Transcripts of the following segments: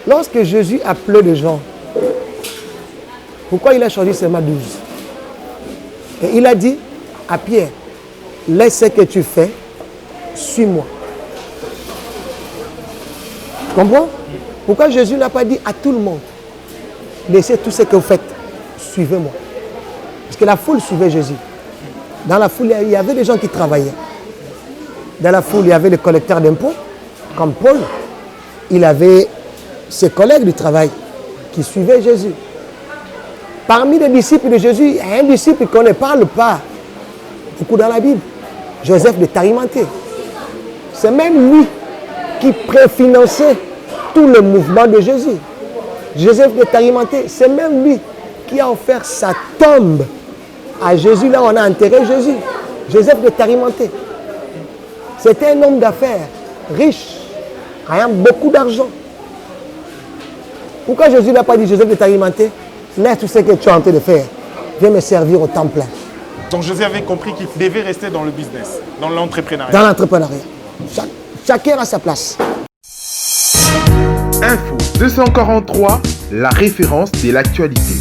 Lorsque Jésus appelait les gens, pourquoi il a choisi seulement 12? Et il a dit à Pierre, laisse ce que tu fais, suis-moi. Tu comprends? Pourquoi Jésus n'a pas dit à tout le monde, laissez tout ce que vous faites, suivez-moi. Parce que la foule suivait Jésus. Dans la foule, il y avait des gens qui travaillaient. Dans la foule, il y avait les collecteurs d'impôts, comme Paul. Il avait ses collègues du travail qui suivaient Jésus. Parmi les disciples de Jésus, il y a un disciple qu'on ne parle pas beaucoup dans la Bible, Joseph de Tarimathée. C'est même lui qui préfinançait tout le mouvement de Jésus. Joseph de Tarimathée, c'est même lui qui a offert sa tombe à Jésus, là où on a enterré Jésus. Joseph de Tarimathée. C'était un homme d'affaires, riche, ayant beaucoup d'argent. Pourquoi Jésus n'a pas dit Joseph de Tarimathée, laisse tout ce que tu es en train de faire, viens me servir au temps plein. Donc Jésus avait compris qu'il devait rester dans le business, dans l'entrepreneuriat. Dans l'entrepreneuriat. Chacun a sa place. Info 243, la référence de l'actualité.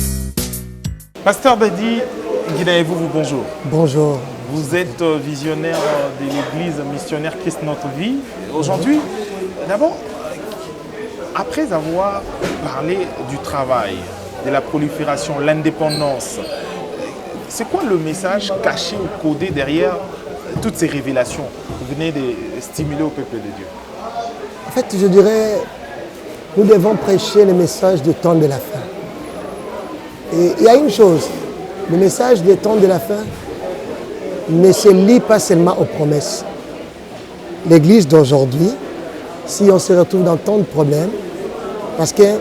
Pasteur Dadi Guinaévou, bonjour. Bonjour. Vous êtes visionnaire de l'église missionnaire Christ Notre Vie. Aujourd'hui, d'abord, après avoir parlé du travail, de la prolifération, l'indépendance, c'est quoi le message caché ou codé derrière toutes ces révélations que vous venez de stimuler au peuple de Dieu? En fait, je dirais, nous devons prêcher le message du temps de la fin. Et il y a une chose, le message du temps de la fin ne se lie pas seulement aux promesses. L'église d'aujourd'hui, si on se retrouve dans tant de problèmes, parce qu'on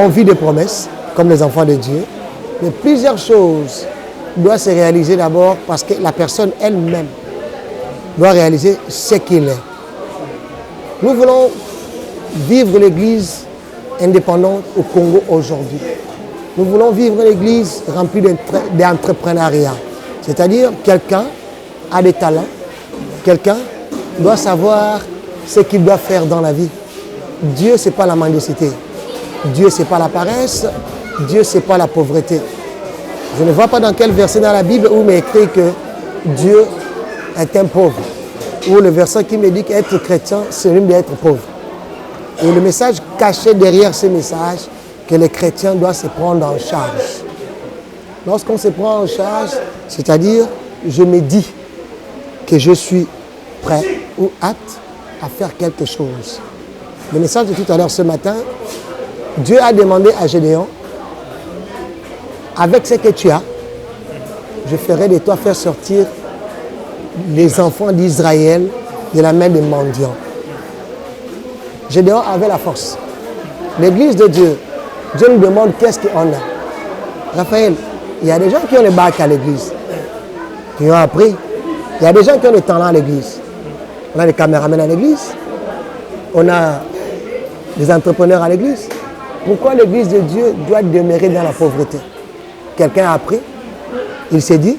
vit des promesses, comme les enfants de Dieu, mais plusieurs choses doivent se réaliser d'abord parce que la personne elle-même doit réaliser ce qu'il est. Nous voulons vivre l'église indépendante au Congo aujourd'hui. Nous voulons vivre l'église remplie d'entrepreneuriat. C'est-à-dire quelqu'un a des talents, quelqu'un doit savoir ce qu'il doit faire dans la vie. Dieu, ce n'est pas la mendicité. Dieu, ce n'est pas la paresse. Dieu, ce n'est pas la pauvreté. Je ne vois pas dans quel verset dans la Bible où il m'est écrit que Dieu est un pauvre. Ou le verset qui me dit qu'être chrétien, c'est lui d'être pauvre. Et le message caché derrière ce message, que les chrétiens doivent se prendre en charge. Lorsqu'on se prend en charge, c'est-à-dire, je me dis que je suis prêt ou apte à faire quelque chose. Le message de tout à l'heure ce matin, Dieu a demandé à Gédéon, avec ce que tu as, je ferai de toi faire sortir les enfants d'Israël de la main des mendiants. Gédéon avait la force. L'église de Dieu, Dieu nous demande qu'est-ce qu'on a. Raphaël, il y a des gens qui ont les bacs à l'église, qui ont appris. Il y a des gens qui ont le talent à l'église. On a des caméramans à l'église. On a des entrepreneurs à l'église. Pourquoi l'église de Dieu doit demeurer dans la pauvreté? Quelqu'un a appris, il s'est dit,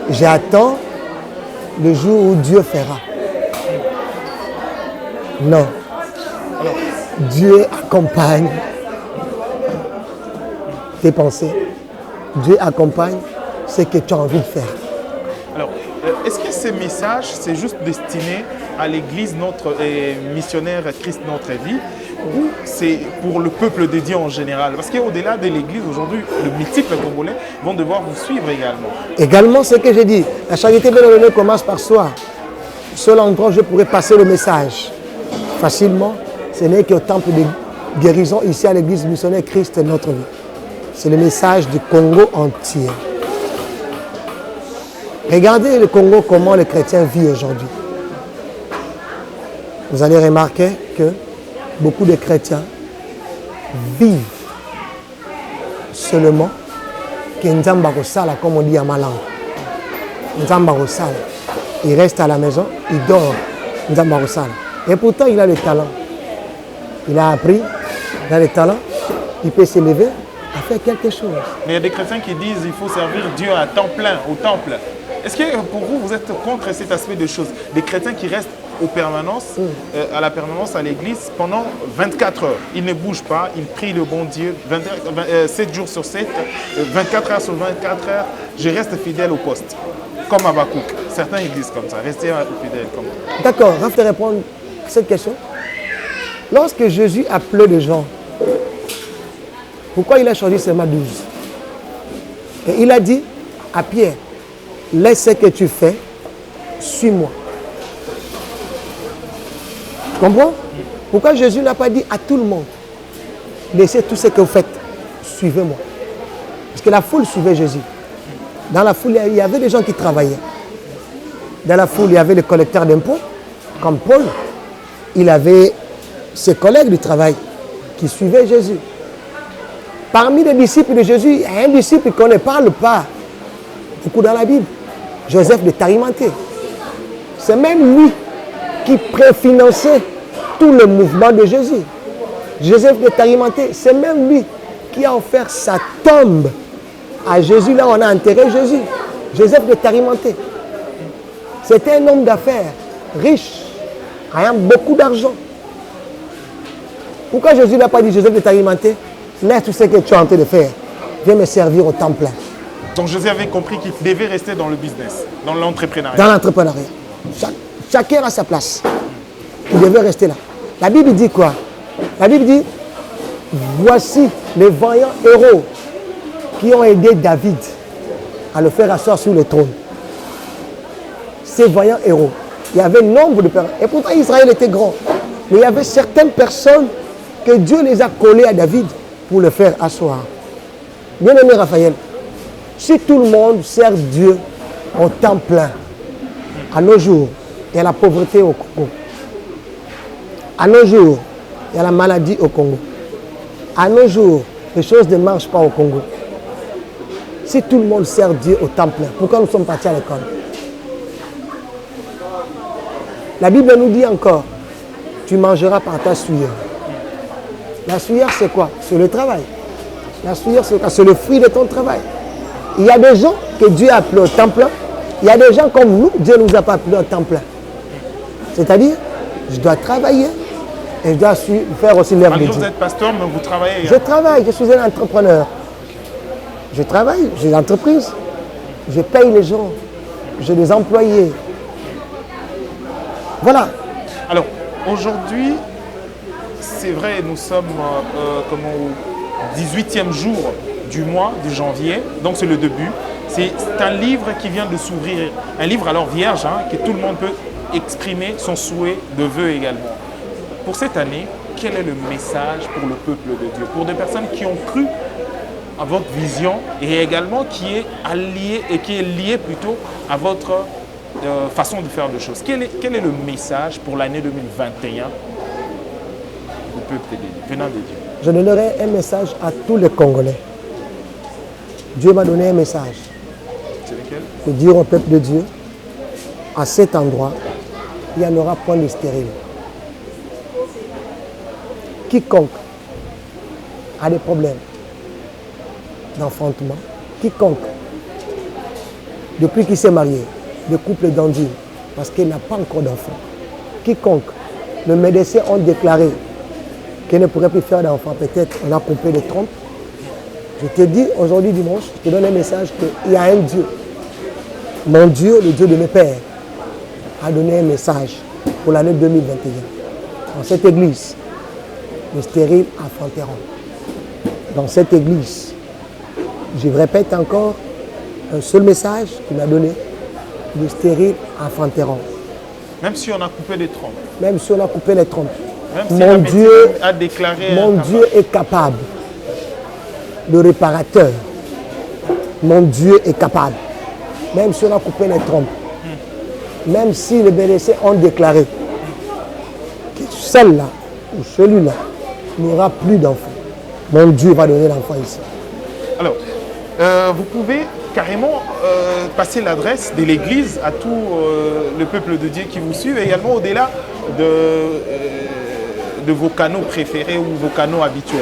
j'attends le jour où Dieu fera. Non. Dieu accompagne tes pensées. Dieu accompagne ce que tu as envie de faire. Alors, est-ce que ces messages, c'est juste destiné à l'église missionnaire Christ Notre Vie, ou c'est pour le peuple de Dieu en général? Parce qu'au-delà de l'église, aujourd'hui, le multiple Congolais vont devoir vous suivre également. Également, ce que j'ai dit, la charité bien-aimée commence par soi. Seul endroit où je pourrais passer le message facilement, ce n'est qu'au temple de guérison ici à l'église missionnaire Christ Notre Vie. C'est le message du Congo entier. Regardez le Congo, comment les chrétiens vivent aujourd'hui. Vous allez remarquer que beaucoup de chrétiens vivent seulement que Nzamba Rosala, comme on dit à ma langue. Nzamba Rosala. Il reste à la maison, il dort. Nzamba Rosala. Et pourtant, il a le talent. Il a appris, il a le talent, il peut se lever à faire quelque chose. Mais il y a des chrétiens qui disent qu'il faut servir Dieu à temps plein, au temple. Est-ce que pour vous, vous êtes contre cet aspect de choses? Des chrétiens qui restent à la permanence à l'église pendant 24 heures. Il ne bouge pas, il prie le bon Dieu 7 jours sur 7, 24 heures sur 24 heures. Je reste fidèle au poste, comme Habakkuk. Certains ils disent comme ça, restez fidèle comme ça. D'accord, je vais te répondre à cette question. Lorsque Jésus appelait les gens, pourquoi il a choisi seulement 12? Et il a dit à Pierre, laisse ce que tu fais, suis-moi. Tu comprends? Pourquoi Jésus n'a pas dit à tout le monde, laissez tout ce que vous faites, suivez-moi. Parce que la foule suivait Jésus. Dans la foule, il y avait des gens qui travaillaient. Dans la foule, il y avait les collecteurs d'impôts, comme Paul. Il avait ses collègues du travail qui suivaient Jésus. Parmi les disciples de Jésus, il y a un disciple qu'on ne parle pas beaucoup dans la Bible, Joseph de Tarimathée. C'est même lui qui préfinançait tout le mouvement de Jésus. Joseph de Tarimathée, c'est même lui qui a offert sa tombe à Jésus. Là, on a enterré Jésus. Joseph de Tarimathée. C'était un homme d'affaires, riche, ayant beaucoup d'argent. Pourquoi Jésus n'a pas dit Joseph de Tarimathée, laisse tout ce que tu es en train de faire, viens me servir au temps plein. Donc Jésus avait compris qu'il devait rester dans le business, dans l'entrepreneuriat. Dans l'entrepreneuriat. Chacun a sa place. Il devait rester là. La Bible dit quoi? La Bible dit, voici les vaillants héros qui ont aidé David à le faire asseoir sur le trône. Ces vaillants héros. Il y avait nombre de personnes. Et pourtant Israël était grand. Mais il y avait certaines personnes que Dieu les a collées à David pour le faire asseoir. Bien-aimé Raphaël, si tout le monde sert Dieu au temps plein, à nos jours, il y a la pauvreté au Congo. À nos jours, il y a la maladie au Congo. À nos jours, les choses ne marchent pas au Congo. Si tout le monde sert Dieu au temps plein, pourquoi nous sommes partis à l'école? La Bible nous dit encore, tu mangeras par ta sueur. La sueur, c'est quoi? C'est le travail. La sueur, c'est quoi? C'est le fruit de ton travail. Il y a des gens que Dieu a appelés au temps plein. Il y a des gens comme nous, Dieu ne nous a pas appelés au temps plein. C'est-à-dire, je dois travailler et je dois faire aussi l'œuvre de Dieu. Vous êtes pasteur, mais vous travaillez. Je travaille, je suis un entrepreneur. Je travaille, j'ai une entreprise. Je paye les gens. J'ai des employés. Voilà. Alors, aujourd'hui, c'est vrai, nous sommes au 18e jour du mois de janvier, donc c'est le début. C'est un livre qui vient de s'ouvrir, un livre alors vierge, que tout le monde peut exprimer son souhait de vœu également. Pour cette année, quel est le message pour le peuple de Dieu, pour des personnes qui ont cru à votre vision et également qui est lié plutôt à votre façon de faire les choses. Quel est le message pour l'année 2021 du peuple de Dieu, venant de Dieu? Je donnerai un message à tous les Congolais. Dieu m'a donné un message. C'est lequel? De dire au peuple de Dieu, à cet endroit, il n'y en aura point de stérile. Quiconque a des problèmes d'enfantement, quiconque, depuis qu'il s'est marié, le couple d'Andine, parce qu'il n'a pas encore d'enfant, quiconque, le médecin ont déclaré qu'il ne pourrait plus faire d'enfant, peut-être on a coupé les trompes. Je te dis aujourd'hui dimanche, je te donne un message qu'il y a un Dieu. Mon Dieu, le Dieu de mes pères, a donné un message pour l'année 2021. Dans cette église, les stériles enfanteront. Dans cette église, je répète encore un seul message qu'il m'a donné, les stériles enfanteront. Même si on a coupé les trompes. Même si on a coupé les trompes. Même si mon Dieu a déclaré mon Dieu est capable. Le réparateur. Mon Dieu est capable. Même si on a coupé les trompes. Même si les bénéficiaires ont déclaré que celle-là ou celui-là n'aura plus d'enfant. Mon Dieu va donner l'enfant ici. Alors, vous pouvez carrément passer l'adresse de l'église à tout le peuple de Dieu qui vous suit, et également au-delà de vos canaux préférés ou vos canaux habituels.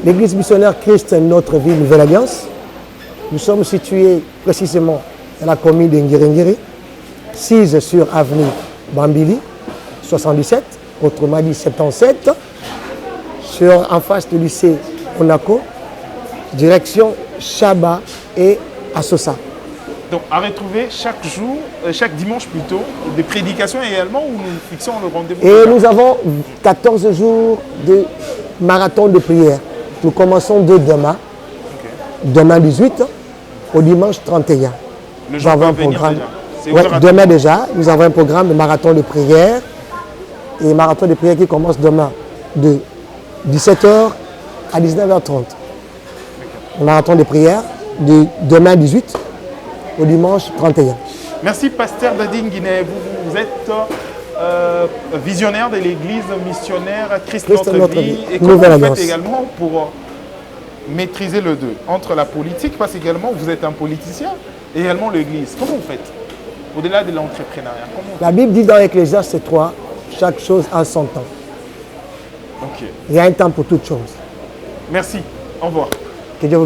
L'église missionnaire Christ est notre ville Nouvelle Alliance. Nous sommes situés précisément dans la commune de Ngiri-Ngiri, 6 sur avenue Bambili, 77, autrement dit 77, en face du lycée Onako, direction Chaba et Assosa. Donc, à retrouver chaque jour, chaque dimanche plutôt, des prédications également où nous fixons le rendez-vous. Et nous avons 14 jours de marathon de prière. Nous commençons de demain, demain 18, au dimanche 31. Le jour va venir déjà. Ouais, demain déjà, nous avons un programme de marathon de prière. Et marathon de prière qui commence demain de 17h à 19h30. Marathon de prière de demain 18 au dimanche 31. Merci, pasteur Dadine Guinée. Vous êtes visionnaire de l'église missionnaire Christ notre vie. Et comment vous faites également pour maîtriser le deux entre la politique, parce qu'également vous êtes un politicien, et également l'église. Comment vous faites au-delà de l'entrepreneuriat? La Bible dit dans Ecclésiaste 3, chaque chose a son temps. Ok. Il y a un temps pour toute chose. Merci. Au revoir. Que Dieu vous